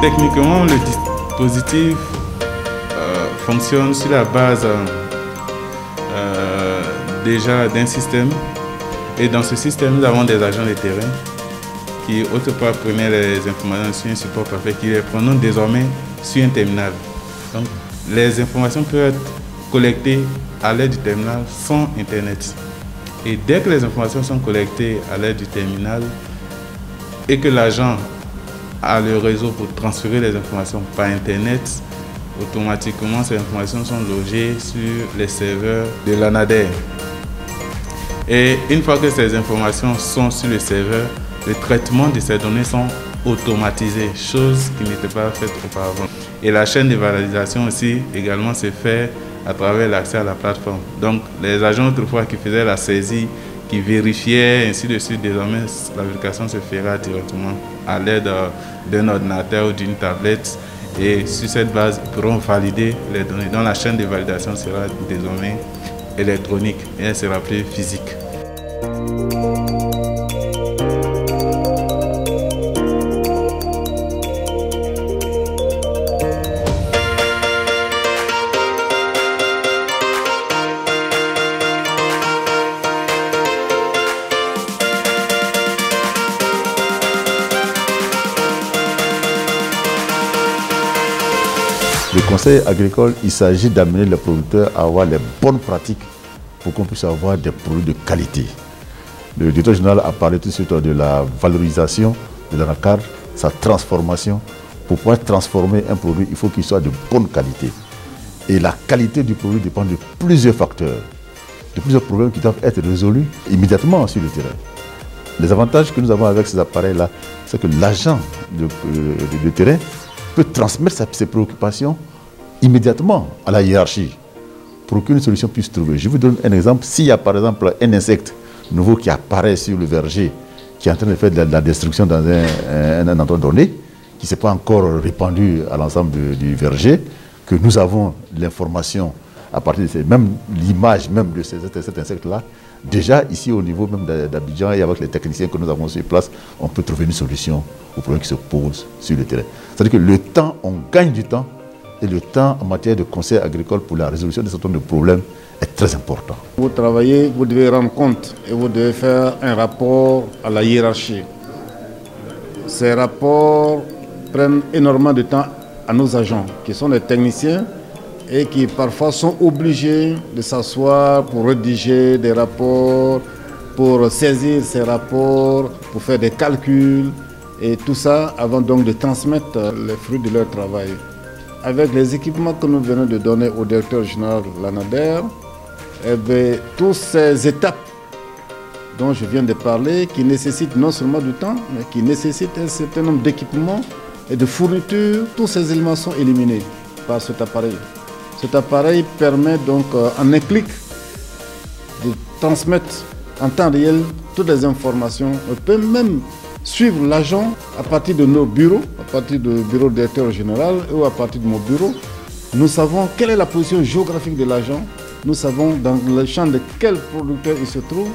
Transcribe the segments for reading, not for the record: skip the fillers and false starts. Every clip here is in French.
techniquement, le dispositif fonctionne sur la base déjà d'un système. Et dans ce système, nous avons des agents de terrain qui, autre part, prenaient les informations sur un support parfait, qui les prenons désormais sur un terminal. Donc, les informations peuvent être collectées à l'aide du terminal sans Internet. Et dès que les informations sont collectées à l'aide du terminal et que l'agent a le réseau pour transférer les informations par Internet, automatiquement ces informations sont logées sur les serveurs de l'ANADER. Et une fois que ces informations sont sur le serveur, le traitement de ces données sont automatisés, chose qui n'était pas faite auparavant. Et la chaîne de validation aussi également se fait à travers l'accès à la plateforme. Donc les agents autrefois qui faisaient la saisie, qui vérifiaient, ainsi de suite, désormais la vérification se fera directement à l'aide d'un ordinateur ou d'une tablette. Et sur cette base, ils pourront valider les données. Donc la chaîne de validation sera désormais électronique et elle sera plus physique. Le conseil agricole, il s'agit d'amener les producteurs à avoir les bonnes pratiques pour qu'on puisse avoir des produits de qualité. Le directeur général a parlé tout de suite de la valorisation de l'anacarde, sa transformation. Pour pouvoir transformer un produit, il faut qu'il soit de bonne qualité. Et la qualité du produit dépend de plusieurs facteurs, de plusieurs problèmes qui doivent être résolus immédiatement sur le terrain. Les avantages que nous avons avec ces appareils-là, c'est que l'agent de terrain peut transmettre ses préoccupations immédiatement à la hiérarchie pour qu'une solution puisse trouver. Je vous donne un exemple. S'il y a par exemple un insecte nouveau qui apparaît sur le verger, qui est en train de faire de la destruction dans un endroit donné, qui ne s'est pas encore répandu à l'ensemble du verger, que nous avons l'information à partir de même l'image même de cet insecte-là, déjà ici au niveau même d'Abidjan et avec les techniciens que nous avons sur place, on peut trouver une solution aux problèmes qui se posent sur le terrain. C'est-à-dire que le temps, on gagne du temps, et le temps en matière de conseil agricole pour la résolution de certains problèmes est très important. Vous travaillez, vous devez rendre compte et vous devez faire un rapport à la hiérarchie. Ces rapports prennent énormément de temps à nos agents, qui sont des techniciens et qui parfois sont obligés de s'asseoir pour rédiger des rapports, pour saisir ces rapports, pour faire des calculs et tout ça avant donc de transmettre les fruits de leur travail. Avec les équipements que nous venons de donner au directeur général de l'ANADER, toutes ces étapes dont je viens de parler, qui nécessitent non seulement du temps, mais qui nécessitent un certain nombre d'équipements et de fournitures, tous ces éléments sont éliminés par cet appareil. Cet appareil permet donc en un clic de transmettre en temps réel toutes les informations. On peut même suivre l'agent à partir de nos bureaux, à partir du bureau du directeur général ou à partir de mon bureau. Nous savons quelle est la position géographique de l'agent, nous savons dans le champ de quel producteur il se trouve,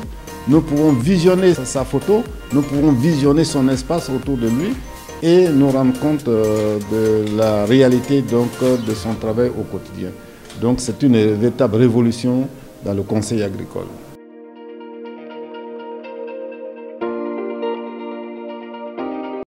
nous pouvons visionner sa photo, nous pouvons visionner son espace autour de lui et nous rendre compte de la réalité donc, de son travail au quotidien. Donc c'est une véritable révolution dans le conseil agricole.